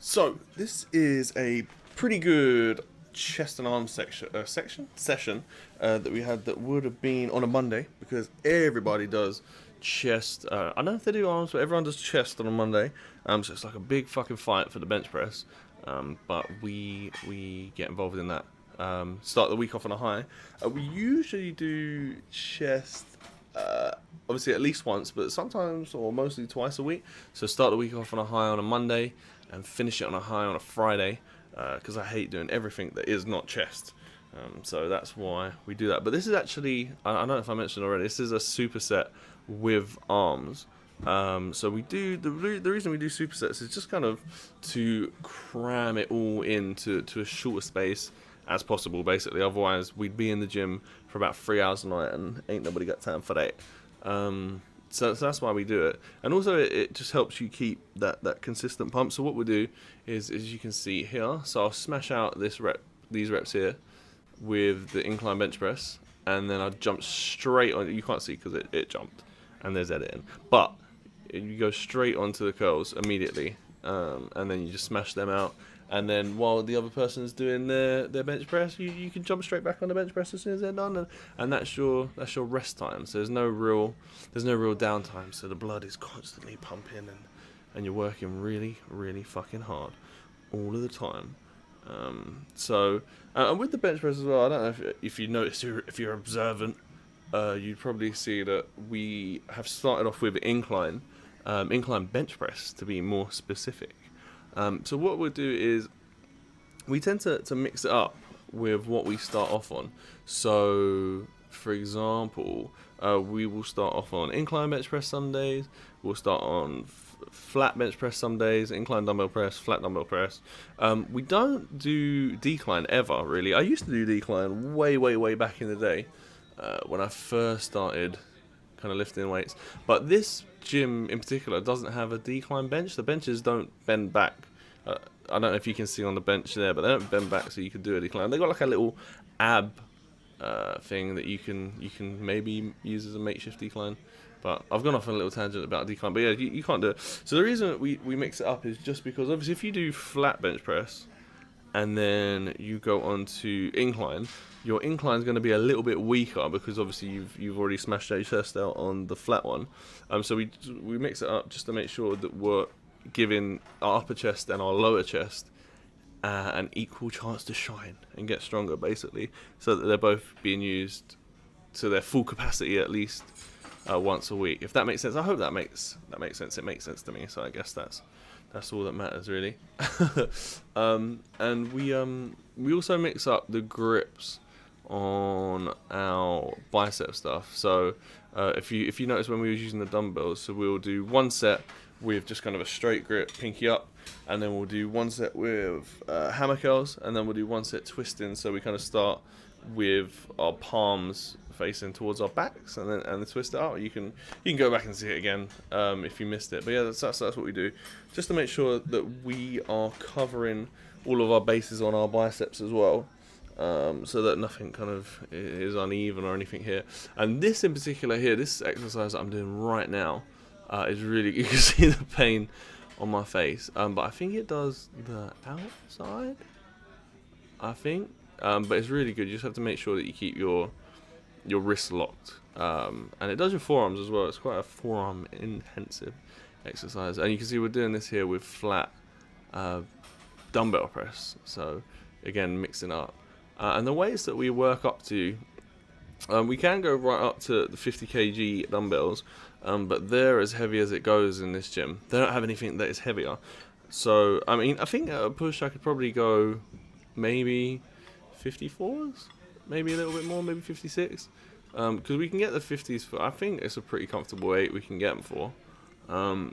So this is a pretty good chest and arm session that we had that would have been on a Monday because everybody does chest. I don't know if they do arms, but everyone does chest on a Monday. So it's like a big fucking fight for the bench press. But we get involved in that. Start the week off on a high. We usually do chest. Obviously at least once, but sometimes or mostly twice a week. So start the week off on a high on a Monday and finish it on a high on a Friday, because I hate doing everything that is not chest. So that's why we do that. But this is actually, I don't know if I mentioned already, this is a superset with arms. So we do, the reason we do supersets is just kind of to cram it all into a shorter space as possible, basically. Otherwise we'd be in the gym for about 3 hours a night and ain't nobody got time for that. So that's why we do it, and also it just helps you keep that consistent pump. So what we'll do is, as you can see here, so I'll smash out these reps here with the incline bench press, and then I'll jump straight on. You can't see because it jumped, and there's editing, but you go straight onto the curls immediately, and then you just smash them out. And then while the other person is doing their bench press, you can jump straight back on the bench press as soon as they're done, and that's your rest time. So there's no real downtime. So the blood is constantly pumping, and you're working really fucking hard all of the time. And with the bench press as well, I don't know if you notice, if you're observant, you'd probably see that we have started off with incline bench press to be more specific. So what we'll do is we tend to mix it up with what we start off on. So, for example, we will start off on incline bench press some days. We'll start on flat bench press some days, incline dumbbell press, flat dumbbell press. We don't do decline ever, really. I used to do decline way back in the day when I first started kind of lifting weights, but this gym in particular doesn't have a decline bench. The benches don't bend back. I don't know if you can see on the bench there, but they don't bend back, so you can do a decline. They got like a little ab thing that you can maybe use as a makeshift decline. But I've gone off on a little tangent about decline. But yeah, you can't do it. So the reason we mix it up is just because obviously if you do flat bench press and then you go on to incline, your incline is going to be a little bit weaker because obviously you've already smashed your chest out on the flat one. So we mix it up just to make sure that we're giving our upper chest and our lower chest an equal chance to shine and get stronger, basically, so that they're both being used to their full capacity at least once a week. If that makes sense, I hope that makes sense. It makes sense to me, so I guess that's all that matters, really. And we also mix up the grips on our bicep stuff. So if you notice when we were using the dumbbells, so we'll do one set with just kind of a straight grip, pinky up, and then we'll do one set with hammer curls, and then we'll do one set twisting. So we kind of start with our palms facing towards our backs, and then twist it out. You can go back and see it again if you missed it. But yeah, that's what we do, just to make sure that we are covering all of our bases on our biceps as well, so that nothing kind of is uneven or anything here. And this in particular here, this exercise that I'm doing right now, is really, you can see the pain on my face. But I think it does the outside, I think. But it's really good. You just have to make sure that you keep your wrists locked. And it does your forearms as well. It's quite a forearm intensive exercise. And you can see we're doing this here with flat dumbbell press. So again, mixing up. And the weights that we work up to, we can go right up to the 50 kg dumbbells, but they're as heavy as it goes in this gym. They don't have anything that is heavier. So, I mean, I think at a push I could probably go maybe 54s, maybe a little bit more, maybe 56, because we can get the 50s for, I think it's a pretty comfortable weight we can get them for.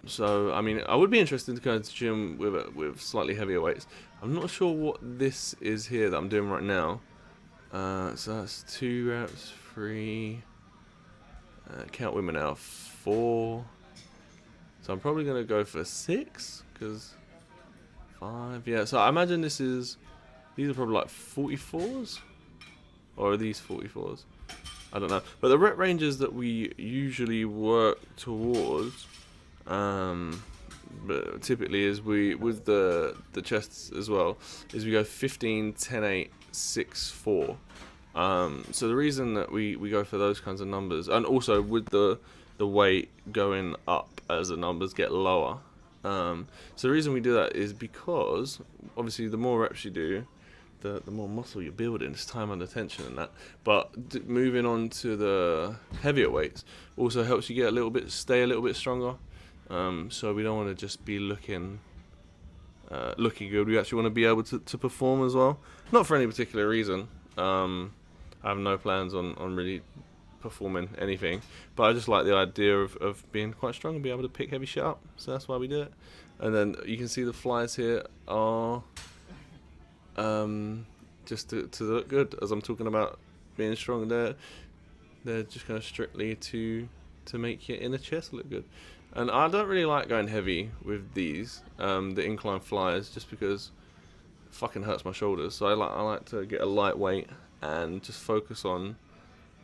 So, I mean, I would be interested to go to the gym with slightly heavier weights. I'm not sure what this is here that I'm doing right now. So that's 2 reps, 3, count women now, 4. So I'm probably going to go for 6, because 5, yeah. So I imagine these are probably like 44s, or are these 44s? I don't know. But the rep ranges that we usually work towards, but typically is we with the chests as well is we go 15, 10, 8, 6, 4. So the reason that we go for those kinds of numbers, and also with the weight going up as the numbers get lower. So the reason we do that is because obviously the more reps you do, the more muscle you're building. It's time under tension and that. But moving on to the heavier weights also helps you get stay a little bit stronger. So we don't want to just be looking good. We actually want to be able to perform as well. Not for any particular reason. I have no plans on really performing anything, but I just like the idea of being quite strong and be able to pick heavy shit up. So that's why we do it. And then you can see the flies here are just to look good. As I'm talking about being strong, they're just kind of strictly to make your inner chest look good. And I don't really like going heavy with these, the incline flyers, just because it fucking hurts my shoulders. So I like to get a lightweight and just focus on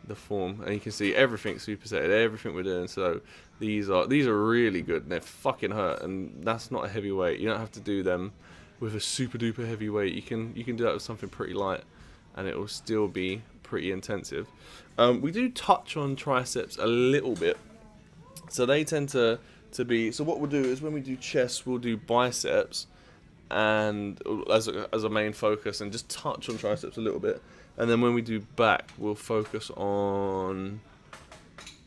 the form. And you can see everything supersetted, everything we're doing. So these are really good, and they fucking hurt. And that's not a heavy weight. You don't have to do them with a super duper heavy weight. You can do that with something pretty light, and it will still be pretty intensive. We do touch on triceps a little bit. So they tend to be. So what we'll do is when we do chest, we'll do biceps, and as a main focus, and just touch on triceps a little bit. And then when we do back, we'll focus on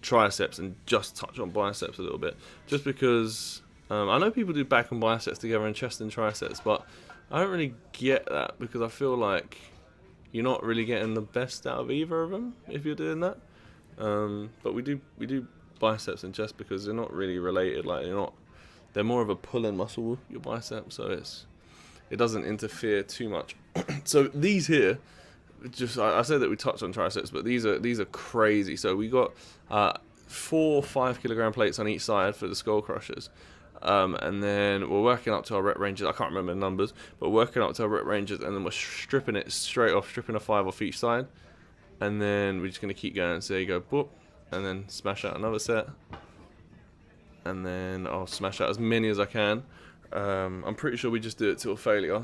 triceps and just touch on biceps a little bit. Just because I know people do back and biceps together and chest and triceps, but I don't really get that because I feel like you're not really getting the best out of either of them if you're doing that. But we do biceps and chest because they're not really related. Like they're more of a pulling muscle, your biceps, so it doesn't interfere too much. So these here. I said that we touched on triceps, but these are crazy. So we got 4 5-kilogram plates on each side for the skull crushers, and then we're working up to our rep ranges. I can't remember the numbers, but we're working up to our rep ranges, and then we're stripping it straight off, stripping a 5 off each side, and then we're just gonna keep going. So you go boop, and then smash out another set, and then I'll smash out as many as I can. I'm pretty sure we just do it till failure.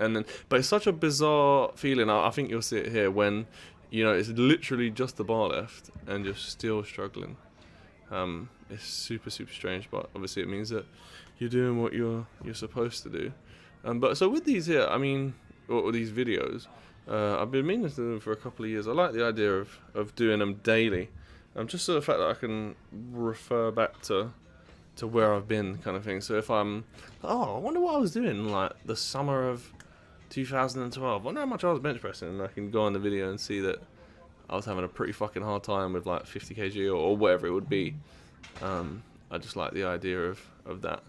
And then, but it's such a bizarre feeling. I think you'll see it here when, it's literally just the bar left and you're still struggling. It's super, super strange, but obviously it means that you're doing what you're supposed to do. But so with these here, or these videos, I've been meaning to do them for a couple of years. I like the idea of doing them daily. Just the fact that I can refer back to where I've been, kind of thing. So if I wonder what I was doing like the summer of 2012. I wonder how much I was bench pressing, and I can go on the video and see that I was having a pretty fucking hard time with like 50 kg or whatever it would be. I just like the idea of that.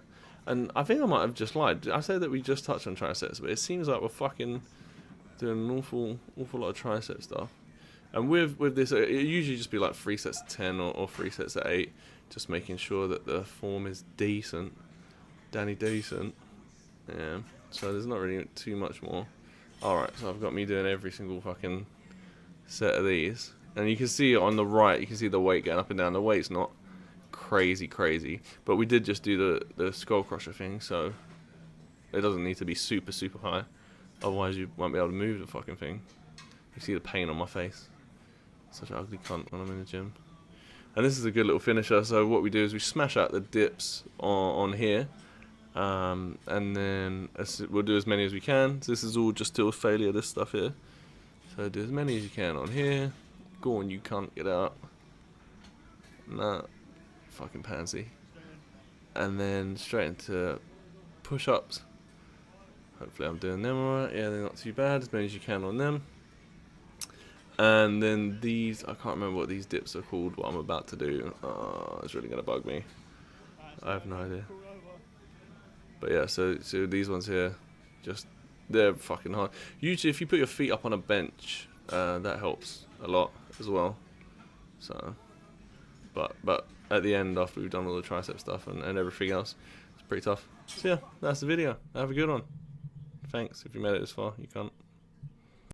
And I think I might have just lied. I said that we just touched on triceps, but it seems like we're fucking doing an awful lot of tricep stuff. And with this, it usually just be like 3 sets of 10 or 3 sets of 8, just making sure that the form is decent. Decent. Yeah. So there's not really too much more. Alright, so I've got me doing every single fucking set of these. And you can see on the right, you can see the weight going up and down. The weight's not crazy. But we did just do the skull crusher thing, so it doesn't need to be super, super high. Otherwise you won't be able to move the fucking thing. You see the pain on my face. Such an ugly cunt when I'm in the gym. And this is a good little finisher. So what we do is we smash out the dips on here. And then we'll do as many as we can. So this is all just till failure, this stuff here. So do as many as you can on here. Go on, you can't get out. Nah, fucking pansy. And then straight into push-ups. Hopefully I'm doing them alright. Yeah, they're not too bad. As many as you can on them. And then these, I can't remember what these dips are called, what I'm about to do. Oh, it's really going to bug me. I have no idea. But yeah, so these ones here, they're fucking hard. Usually if you put your feet up on a bench, that helps a lot as well. So, but at the end, after we've done all the tricep stuff and everything else, it's pretty tough. So yeah, that's the video. Have a good one. Thanks if you made it this far, you can't.